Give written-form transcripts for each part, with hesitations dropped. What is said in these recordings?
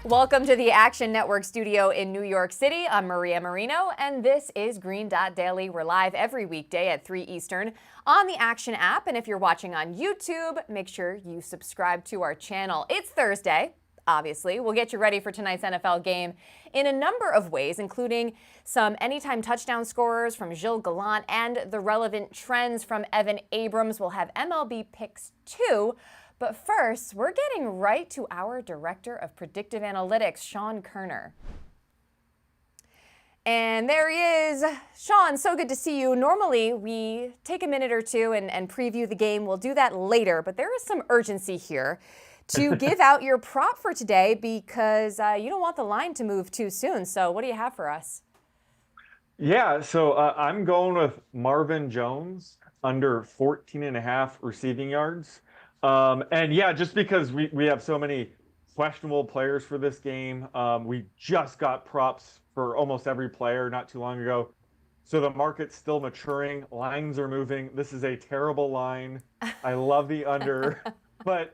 Welcome to the Action Network studio in New York City. I'm Maria Marino, and this is Green Dot Daily. We're live every weekday at 3 Eastern on the Action app. And if you're watching on YouTube, make sure you subscribe to our channel. It's Thursday, obviously. We'll get you ready for tonight's NFL game in a number of ways, including some anytime touchdown scorers from Gilles Gallant and the relevant trends from Evan Abrams. We'll have MLB picks too. But first, we're getting right to our Director of Predictive Analytics, Sean Koerner. And there he is. Sean, so good to see you. Normally, we take a minute or two and preview the game. We'll do that later, but there is some urgency here to give out your prop for today because you don't want the line to move too soon. So what do you have for us? Yeah, so I'm going with Marvin Jones under 14.5 receiving yards. And yeah, just because we have so many questionable players for this game, we just got props for almost every player not too long ago. So the market's still maturing. Lines are moving. This is a terrible line. I love the under. But,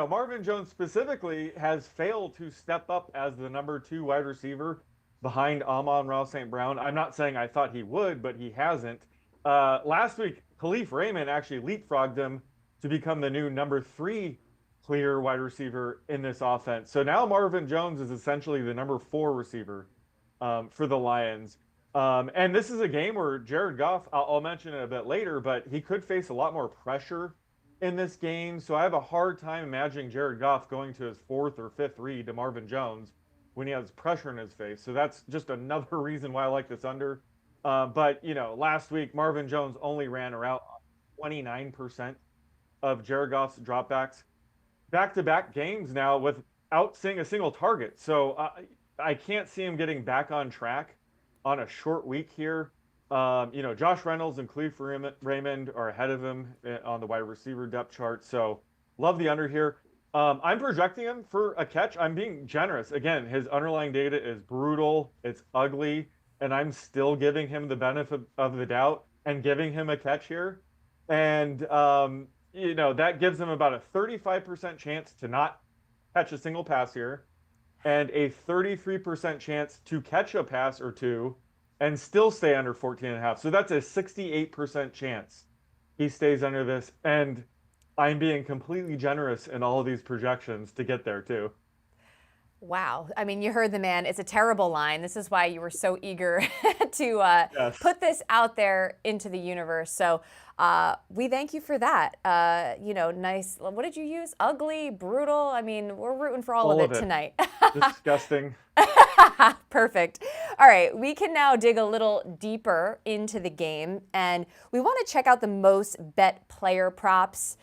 Marvin Jones specifically has failed to step up as the number 2 wide receiver behind Amon-Ra St. Brown. I'm not saying I thought he would, but he hasn't. Last week, Khalif Raymond actually leapfrogged him to become the new number 3 clear wide receiver in this offense. So now Marvin Jones is essentially the number 4 receiver for the Lions. And this is a game where Jared Goff, I'll mention it a bit later, but he could face a lot more pressure in this game. So I have a hard time imagining Jared Goff going to his 4th or 5th read to Marvin Jones when he has pressure in his face. So that's just another reason why I like this under. But last week, Marvin Jones only ran around 29% of Jared Goff's dropbacks. Back-to-back games now without seeing a single target. So I can't see him getting back on track on a short week here. Josh Reynolds and Khalif Raymond are ahead of him on the wide receiver depth chart. So love the under here. I'm projecting him for a catch. I'm being generous. Again, his underlying data is brutal. It's ugly. And I'm still giving him the benefit of the doubt and giving him a catch here. And, that gives him about a 35% chance to not catch a single pass here and a 33% chance to catch a pass or two and still stay under 14.5. So that's a 68% chance he stays under this. And I'm being completely generous in all of these projections to get there too. Wow. I mean, you heard the man. It's a terrible line. This is why you were so eager to put this out there into the universe. So we thank you for that. Nice. What did you use? Ugly, brutal. I mean, we're rooting for all of it tonight. Disgusting. Perfect. All right. We can now dig a little deeper into the game. And we want to check out the most bet player props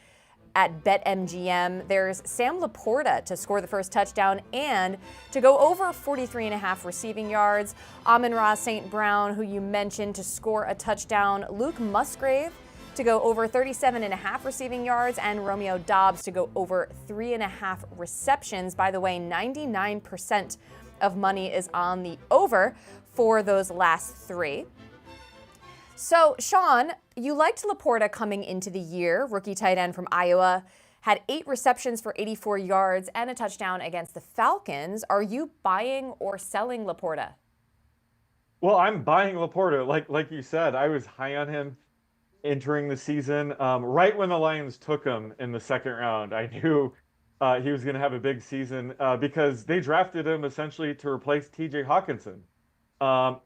at BetMGM. There's Sam Laporta to score the first touchdown and to go over 43.5 receiving yards. Amon-Ra St. Brown, who you mentioned, to score a touchdown. Luke Musgrave to go over 37.5 receiving yards, and Romeo Doubs to go over 3.5 receptions. By the way, 99% of money is on the over for those last 3. So, Sean, you liked Laporta coming into the year. Rookie tight end from Iowa, had 8 receptions for 84 yards and a touchdown against the Falcons. Are you buying or selling Laporta? Well, I'm buying Laporta. Like you said, I was high on him entering the season. Right when the Lions took him in the 2nd round, I knew he was going to have a big season because they drafted him essentially to replace TJ Hawkinson.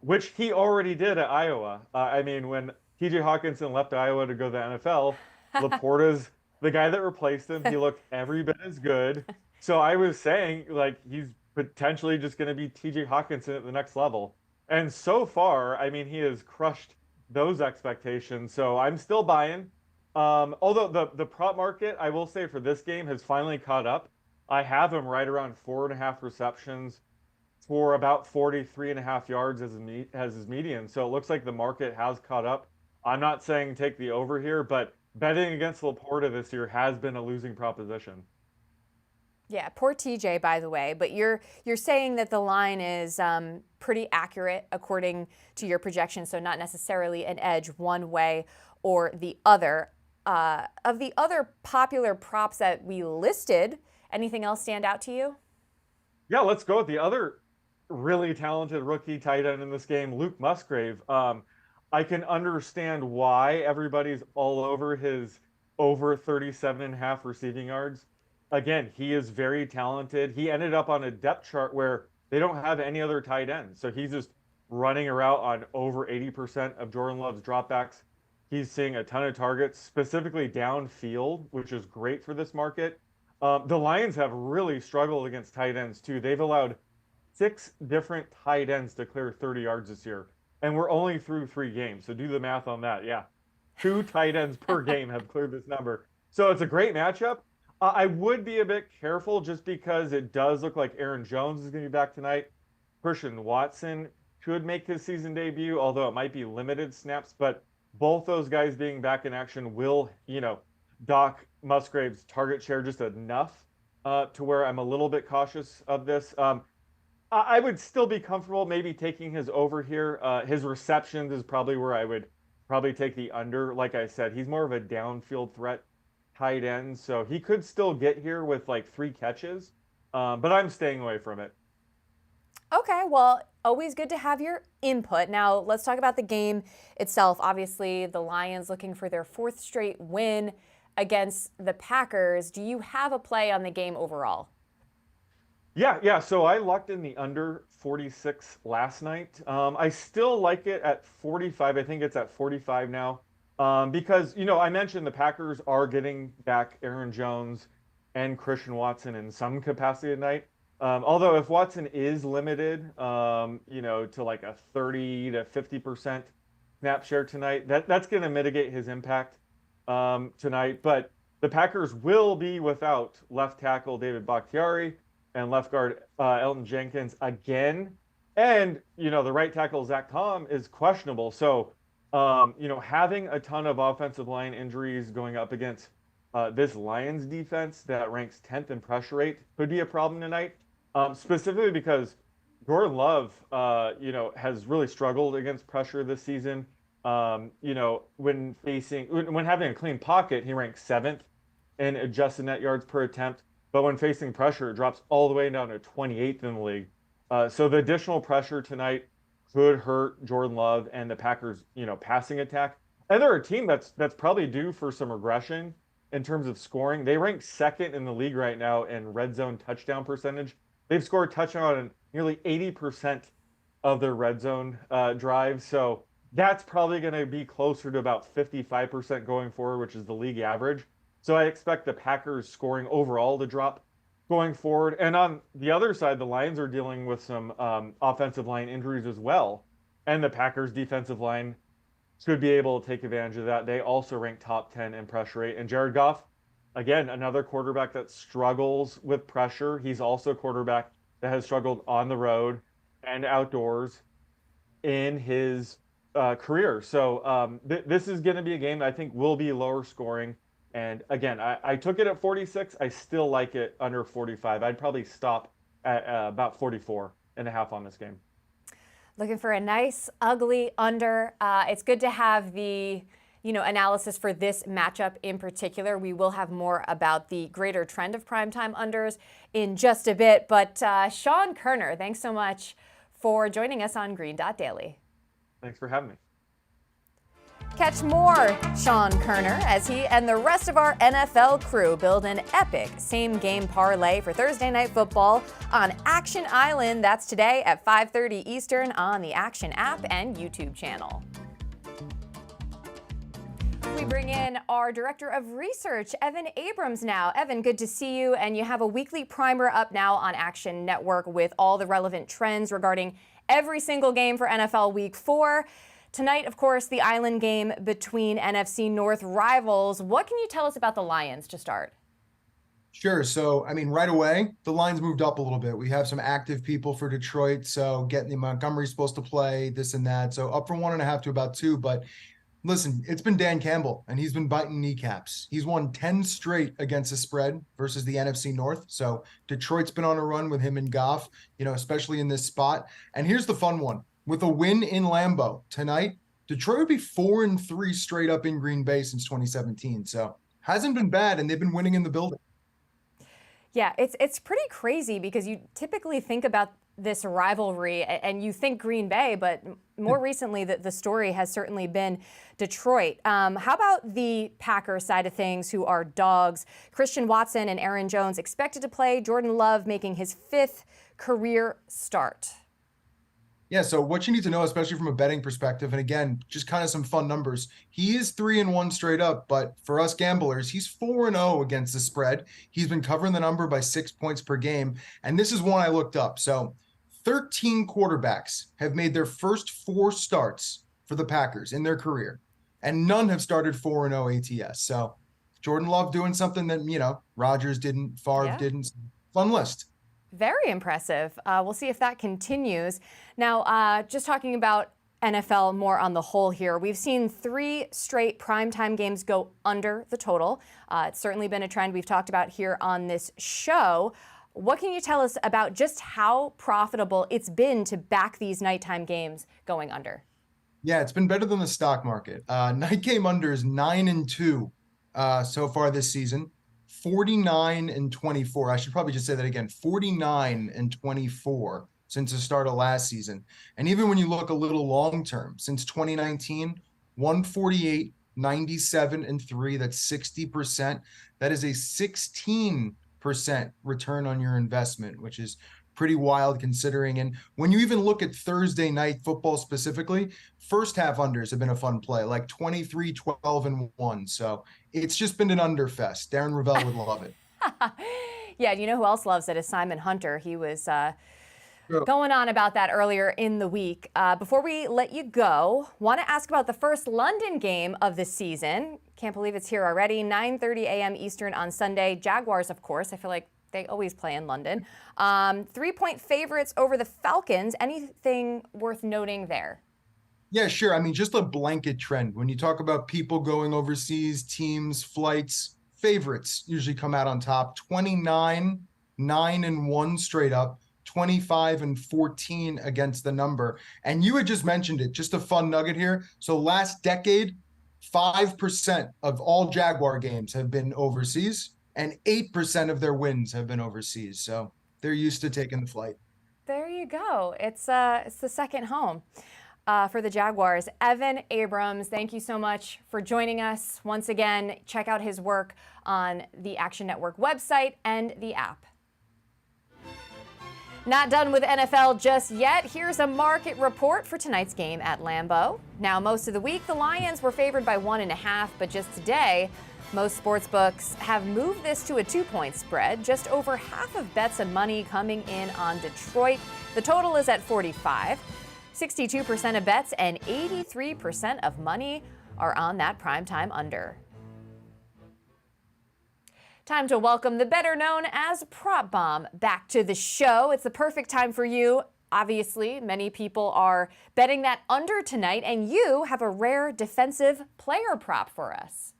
Which he already did at Iowa. When TJ Hawkinson left Iowa to go to the NFL, Laporta's the guy that replaced him. He looked every bit as good. So I was saying, he's potentially just going to be TJ Hawkinson at the next level. And so far, he has crushed those expectations. So I'm still buying. Although the prop market, I will say for this game, has finally caught up. I have him right around 4.5 receptions for about 43.5 yards as his median. So it looks like the market has caught up. I'm not saying take the over here, but betting against Laporta this year has been a losing proposition. Yeah, poor TJ, by the way. But you're saying that the line is pretty accurate according to your projection, so not necessarily an edge one way or the other. Of the other popular props that we listed, anything else stand out to you? Yeah, let's go with the other really talented rookie tight end in this game, Luke Musgrave. I can understand why everybody's all over his over 37 and a half receiving yards. Again, he is very talented. He ended up on a depth chart where they don't have any other tight ends. So he's just running around on over 80% of Jordan Love's dropbacks. He's seeing a ton of targets, specifically downfield, which is great for this market. The Lions have really struggled against tight ends too. They've allowed 6 different tight ends to clear 30 yards this year, and we're only through 3 games. So do the math on that. Yeah, 2 tight ends per game have cleared this number. So it's a great matchup. I would be a bit careful just because it does look like Aaron Jones is going to be back tonight. Christian Watson could make his season debut, although it might be limited snaps. But both those guys being back in action will, dock Musgrave's target share just enough to where I'm a little bit cautious of this. I would still be comfortable maybe taking his over here. His receptions is probably where I would probably take the under. Like I said, he's more of a downfield threat tight end, so he could still get here with like 3 catches, but I'm staying away from it. Okay, well, always good to have your input. Now, let's talk about the game itself. Obviously, the Lions looking for their 4th straight win against the Packers. Do you have a play on the game overall? Yeah. So I locked in the under 46 last night. I still like it at 45. I think it's at 45 now. Because, I mentioned the Packers are getting back Aaron Jones and Christian Watson in some capacity tonight. Although if Watson is limited, to like a 30 to 50% snap share tonight, that's going to mitigate his impact tonight. But the Packers will be without left tackle David Bakhtiari and left guard Elton Jenkins again. And, the right tackle Zach Tom is questionable. So, having a ton of offensive line injuries going up against this Lions defense that ranks 10th in pressure rate could be a problem tonight, specifically because Jordan Love, has really struggled against pressure this season. When having a clean pocket, he ranks 7th in adjusted net yards per attempt. But when facing pressure, it drops all the way down to 28th in the league. So the additional pressure tonight could hurt Jordan Love and the Packers, passing attack. And they're a team that's probably due for some regression in terms of scoring. They rank 2nd in the league right now in red zone touchdown percentage. They've scored touchdown on nearly 80% of their red zone drives. So that's probably going to be closer to about 55% going forward, which is the league average. So I expect the Packers scoring overall to drop going forward. And on the other side, the Lions are dealing with some offensive line injuries as well. And the Packers defensive line should be able to take advantage of that. They also rank top 10 in pressure rate. And Jared Goff, again, another quarterback that struggles with pressure. He's also a quarterback that has struggled on the road and outdoors in his career. So this is going to be a game that I think will be lower scoring. And again, I took it at 46. I still like it under 45. I'd probably stop at about 44 and a half on this game. Looking for a nice, ugly under. It's good to have the analysis for this matchup in particular. We will have more about the greater trend of primetime unders in just a bit. But Sean Koerner, thanks so much for joining us on Green Dot Daily. Thanks for having me. Catch more Sean Koerner as he and the rest of our NFL crew build an epic same-game parlay for Thursday Night Football on Action Island. That's today at 5:30 Eastern on the Action app and YouTube channel. We bring in our Director of Research, Evan Abrams now. Evan, good to see you. And you have a weekly primer up now on Action Network with all the relevant trends regarding every single game for NFL Week 4. Tonight, of course, the Island game between NFC North rivals. What can you tell us about the Lions to start? Sure. So, right away, the lines moved up a little bit. We have some active people for Detroit. So getting the Montgomery's supposed to play, this and that. So up from 1.5 to about 2. But listen, it's been Dan Campbell, and he's been biting kneecaps. He's won 10 straight against the spread versus the NFC North. So Detroit's been on a run with him and Goff, especially in this spot. And here's the fun one. With a win in Lambeau tonight, Detroit would be 4-3 straight up in Green Bay since 2017. So hasn't been bad, and they've been winning in the building. Yeah, it's pretty crazy because you typically think about this rivalry and you think Green Bay, but more recently the story has certainly been Detroit. How about the Packers side of things, who are dogs? Christian Watson and Aaron Jones expected to play. Jordan Love making his 5th career start. Yeah, so what you need to know, especially from a betting perspective, and again, just kind of some fun numbers. He is 3-1 straight up, but for us gamblers, he's 4-0 against the spread. He's been covering the number by 6 points per game, and this is one I looked up. So 13 quarterbacks have made their first 4 starts for the Packers in their career, and none have started 4-0 ATS. So Jordan Love doing something that, Rodgers didn't, Favre didn't. Fun list. Very impressive. We'll see if that continues. Now, just talking about NFL more on the whole here, we've seen 3 straight primetime games go under the total. It's certainly been a trend we've talked about here on this show. What can you tell us about just how profitable it's been to back these nighttime games going under? Yeah, it's been better than the stock market. Night game under is 9-2 so far this season. 49-24. I should probably just say that again. 49-24 since the start of last season. And even when you look a little long term, since 2019, 148, 97-3. That's 60%. That is a 16% return on your investment, which is pretty wild considering. And when you even look at Thursday night football specifically, first half unders have been a fun play, like 23, 12-1. So it's just been an underfest. Darren Ravel would love it. Yeah, you know who else loves it is Simon Hunter. He was going on about that earlier in the week. Before we let you go, want to ask about the first London game of the season. Can't believe it's here already. 9:30 a.m. Eastern on Sunday. Jaguars, of course. I feel like they always play in London. 3-point favorites over the Falcons. Anything worth noting there? Yeah, sure. I mean, just a blanket trend. When you talk about people going overseas, teams, flights, favorites usually come out on top. 29, 9-1 straight up, 25-14 against the number. And you had just mentioned it, just a fun nugget here. So last decade, 5% of all Jaguar games have been overseas, and 8% of their wins have been overseas. So they're used to taking the flight. There you go. It's the second home for the Jaguars. Evan Abrams, thank you so much for joining us. Once again, check out his work on the Action Network website and the app. Not done with NFL just yet. Here's a market report for tonight's game at Lambeau. Now, most of the week, the Lions were favored by 1.5, but just today, most sportsbooks have moved this to a 2-point spread. Just over half of bets and money coming in on Detroit. The total is at 45. 62% of bets and 83% of money are on that primetime under. Time to welcome the better known as Prop Bomb back to the show. It's the perfect time for you. Obviously, many people are betting that under tonight, and you have a rare defensive player prop for us.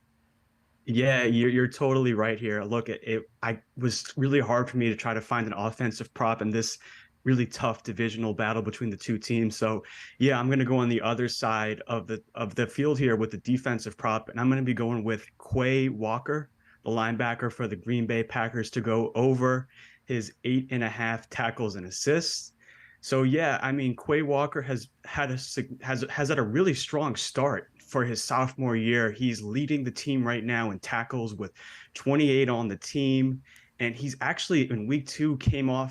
Yeah, you're totally right here. Look, it was really hard for me to try to find an offensive prop in this really tough divisional battle between the two teams. So yeah, I'm going to go on the other side of the field here with the defensive prop, and I'm going to be going with Quay Walker, the linebacker for the Green Bay Packers, to go over his 8.5 tackles and assists. So yeah, I mean, Quay Walker has had a really strong start for his sophomore year. He's leading the team right now in tackles with 28 on the team. And he's actually in week 2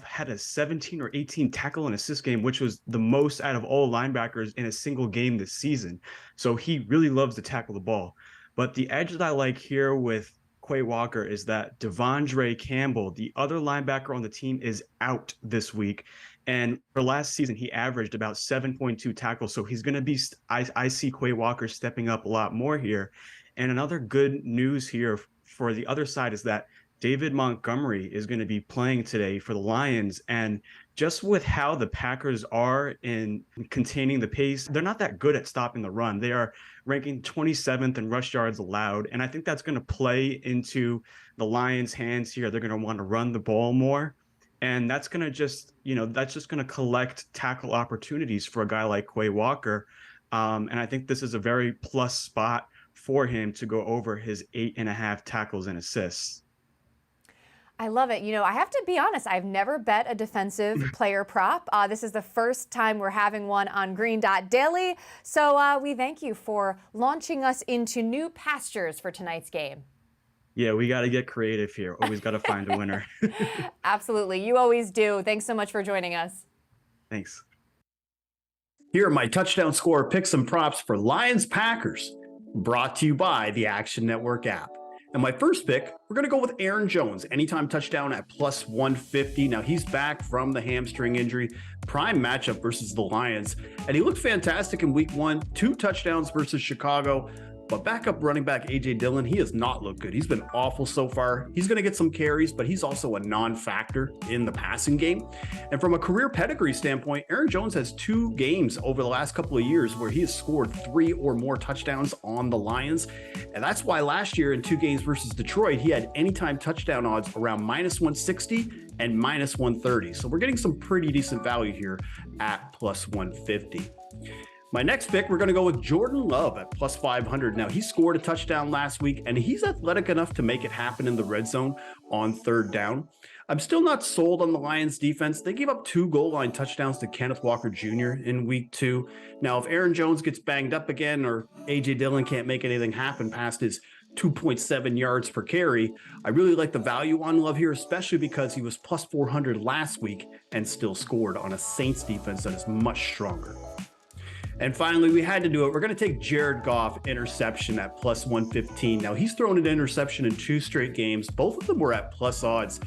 had a 17 or 18 tackle and assist game, which was the most out of all linebackers in a single game this season. So he really loves to tackle the ball. But the edge that I like here with Quay Walker is that Devondre Campbell, the other linebacker on the team, is out this week. And for last season, he averaged about 7.2 tackles. So he's going to be, I see Quay Walker stepping up a lot more here. And another good news here for the other side is that David Montgomery is going to be playing today for the Lions. And just with how the Packers are in containing the pace, they're not that good at stopping the run. They are ranking 27th in rush yards allowed. And I think that's going to play into the Lions' hands here. They're going to want to run the ball more. And that's going to just, that's just going to collect tackle opportunities for a guy like Quay Walker. And I think this is a very plus spot for him to go over his 8.5 tackles and assists. I love it. You know, I have to be honest, I've never bet a defensive player prop. This is the first time we're having one on Green Dot Daily. So we thank you for launching us into new pastures for tonight's game. Yeah, we got to get creative here. Always got to find a winner. Absolutely. You always do. Thanks so much for joining us. Thanks. Here are my touchdown score picks and props for Lions Packers, brought to you by the Action Network app. And my first pick, we're going to go with Aaron Jones, anytime touchdown at plus 150. Now, he's back from the hamstring injury, prime matchup versus the Lions. And he looked fantastic in week 1, 2 touchdowns versus Chicago. But backup running back A.J. Dillon, he has not looked good. He's been awful so far. He's going to get some carries, but he's also a non-factor in the passing game. And from a career pedigree standpoint, Aaron Jones has 2 games over the last couple of years where he has scored 3 or more touchdowns on the Lions. And that's why last year in 2 games versus Detroit, he had anytime touchdown odds around minus 160 and minus 130. So we're getting some pretty decent value here at plus 150. My next pick, we're going to go with Jordan Love at plus 500. Now, he scored a touchdown last week, and he's athletic enough to make it happen in the red zone on 3rd down. I'm still not sold on the Lions defense. They gave up 2 goal line touchdowns to Kenneth Walker Jr. in week 2. Now, if Aaron Jones gets banged up again or A.J. Dillon can't make anything happen past his 2.7 yards per carry, I really like the value on Love here, especially because he was plus 400 last week and still scored on a Saints defense that is much stronger. And finally, we had to do it. We're going to take Jared Goff interception at plus 115. Now, he's thrown an interception in 2 straight games. Both of them were at plus odds.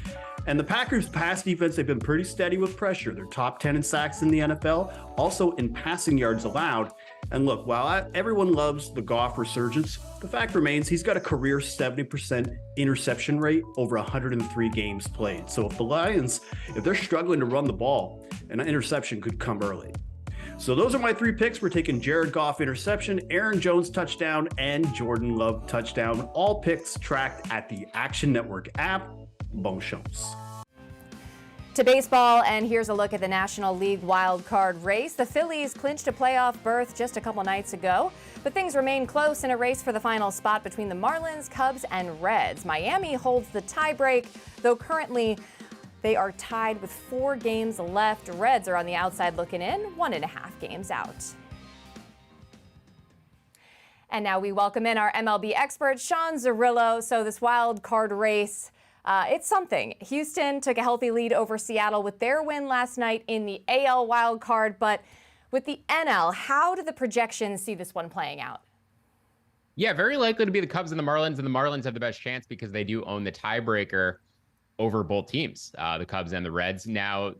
And the Packers' pass defense, they've been pretty steady with pressure. They're top 10 in sacks in the NFL, also in passing yards allowed. And look, while everyone loves the Goff resurgence, the fact remains he's got a career 70% interception rate over 103 games played. So if the Lions, if they're struggling to run the ball, an interception could come early. So those are my 3 picks. We're taking Jared Goff interception, Aaron Jones touchdown, and Jordan Love touchdown. All picks tracked at the Action Network app. Bon chance. To baseball, and here's a look at the National League Wild Card race. The Phillies clinched a playoff berth just a couple nights ago, but things remain close in a race for the final spot between the Marlins, Cubs, and Reds. Miami holds the tiebreak, though currently they are tied with 4 games left. Reds are on the outside looking in, 1.5 games out. And now we welcome in our MLB expert, Sean Zerillo. So this wild card race, it's something. Houston took a healthy lead over Seattle with their win last night in the AL wild card. But with the NL, how do the projections see this one playing out? Yeah, very likely to be the Cubs and the Marlins have the best chance because they do own the tiebreaker over both teams, the Cubs and the Reds. Now,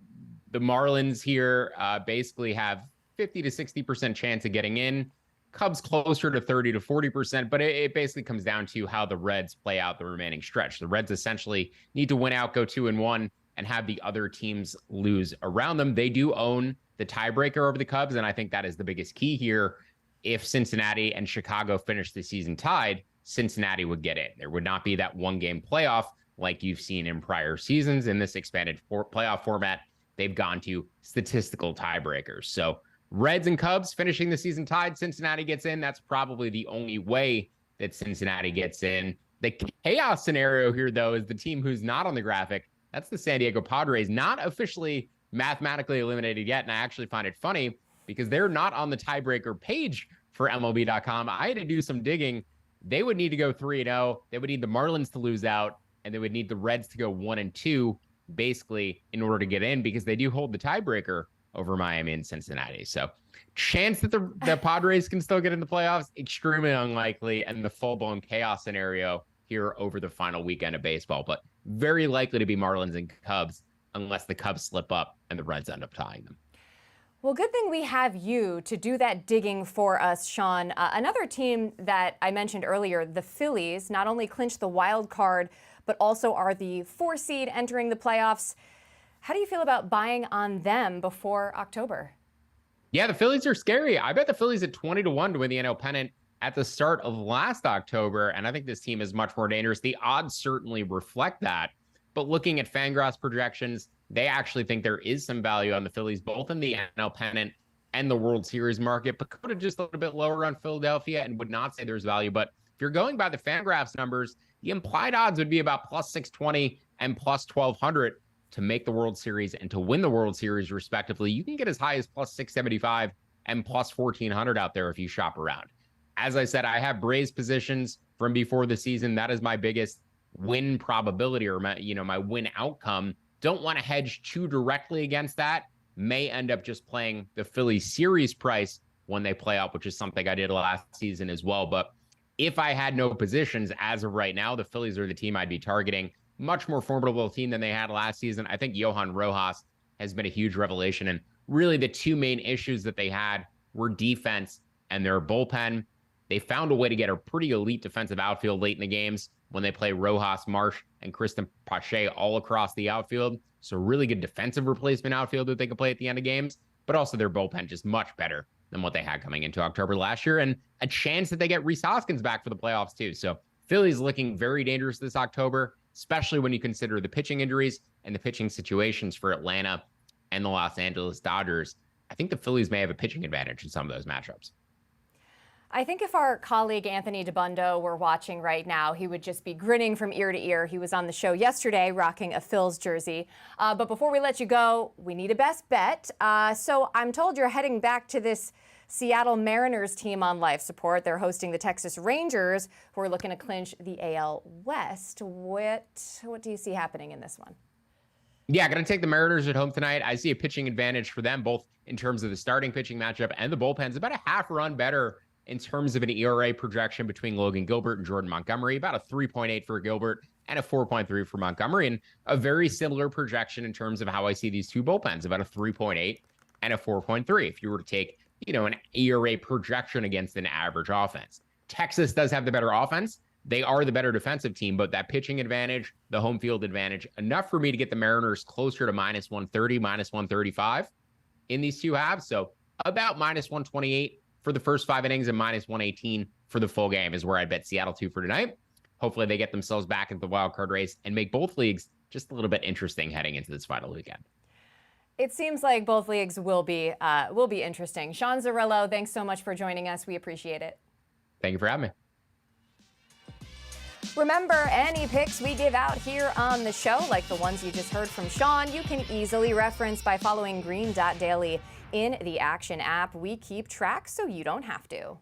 the Marlins here basically have 50 to 60% chance of getting in. Cubs closer to 30 to 40%, but it basically comes down to how the Reds play out the remaining stretch. The Reds essentially need to win out, go 2-1, and have the other teams lose around them. They do own the tiebreaker over the Cubs, and I think that is the biggest key here. If Cincinnati and Chicago finish the season tied, Cincinnati would get in. There would not be that 1-game playoff like you've seen in prior seasons. In this expanded playoff format, they've gone to statistical tiebreakers. So Reds and Cubs finishing the season tied, Cincinnati gets in. That's probably the only way that Cincinnati gets in. The chaos scenario here, though, is the team who's not on the graphic. That's the San Diego Padres, not officially mathematically eliminated yet. And I actually find it funny because they're not on the tiebreaker page for MLB.com. I had to do some digging. They would need to go 3-0. They would need the Marlins to lose out, and they would need the Reds to go 1-2, basically, in order to get in, because they do hold the tiebreaker over Miami and Cincinnati. So chance that the Padres can still get in the playoffs, extremely unlikely, and the full-blown chaos scenario here over the final weekend of baseball. But very likely to be Marlins and Cubs, unless the Cubs slip up and the Reds end up tying them. Well, good thing we have you to do that digging for us, Sean. Another team that I mentioned earlier, the Phillies, not only clinched the wild card, but also are the 4 seed entering the playoffs. How do you feel about buying on them before October? Yeah, the Phillies are scary. I bet the Phillies at 20-1 to win the NL pennant at the start of last October, and I think this team is much more dangerous. The odds certainly reflect that, but looking at Fangraphs projections, they actually think there is some value on the Phillies, both in the NL pennant and the World Series market. Pacoda just a little bit lower on Philadelphia and would not say there's value. But if you're going by the Fangraphs numbers, the implied odds would be about plus 620 and plus 1,200 to make the World Series and to win the World Series, respectively. You can get as high as plus 675 and plus 1,400 out there if you shop around. As I said, I have Braves positions from before the season. That is my biggest win probability, or my win outcome. Don't want to hedge too directly against that. May end up just playing the Phillies series price when they play out, which is something I did last season as well. But if I had no positions as of right now, the Phillies are the team I'd be targeting. Much more formidable team than they had last season. I think Johan Rojas has been a huge revelation. And really the two main issues that they had were defense and their bullpen. They found a way to get a pretty elite defensive outfield late in the games when they play Rojas, Marsh, and Kristen Pache all across the outfield. So really good defensive replacement outfield that they can play at the end of games, but also their bullpen just much better than what they had coming into October last year, and a chance that they get Rhys Hoskins back for the playoffs too. So Philly's looking very dangerous this October, especially when you consider the pitching injuries and the pitching situations for Atlanta and the Los Angeles Dodgers. I think the Phillies may have a pitching advantage in some of those matchups. I think if our colleague Anthony DeBundo were watching right now, he would just be grinning from ear to ear. He was on the show yesterday rocking a Phils jersey. But before we let you go, we need a best bet. So I'm told you're heading back to this Seattle Mariners team on life support. They're hosting the Texas Rangers, who are looking to clinch the AL West. What do you see happening in this one? Yeah, going to take the Mariners at home tonight. I see a pitching advantage for them, both in terms of the starting pitching matchup and the bullpens. About a half run better in terms of an ERA projection between Logan Gilbert and Jordan Montgomery, about a 3.8 for Gilbert and a 4.3 for Montgomery, and a very similar projection in terms of how I see these two bullpens, about a 3.8 and a 4.3. If you were to take, an ERA projection against an average offense. Texas does have the better offense. They are the better defensive team, but that pitching advantage, the home field advantage, enough for me to get the Mariners closer to minus 130, minus 135 in these two halves. So about minus 128 for the first 5 innings and minus 118 for the full game is where I bet Seattle 2 for tonight. Hopefully they get themselves back into the wild card race and make both leagues just a little bit interesting heading into this final weekend. It seems like both leagues will be interesting. Sean Zerillo, thanks so much for joining us. We appreciate it. Thank you for having me. Remember, any picks we give out here on the show, like the ones you just heard from Sean, you can easily reference by following Green Dot Daily in the Action app. We keep track so you don't have to.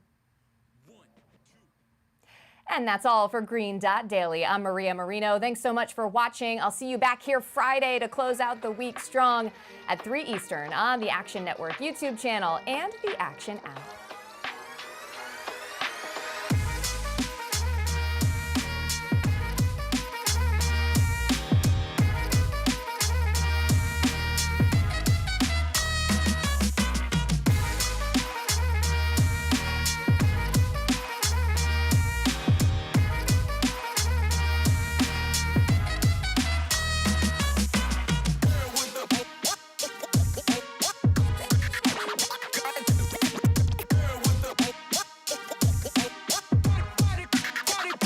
And that's all for Green Dot Daily. I'm Maria Marino. Thanks so much for watching. I'll see you back here Friday to close out the week strong at 3 Eastern on the Action Network YouTube channel and the Action app.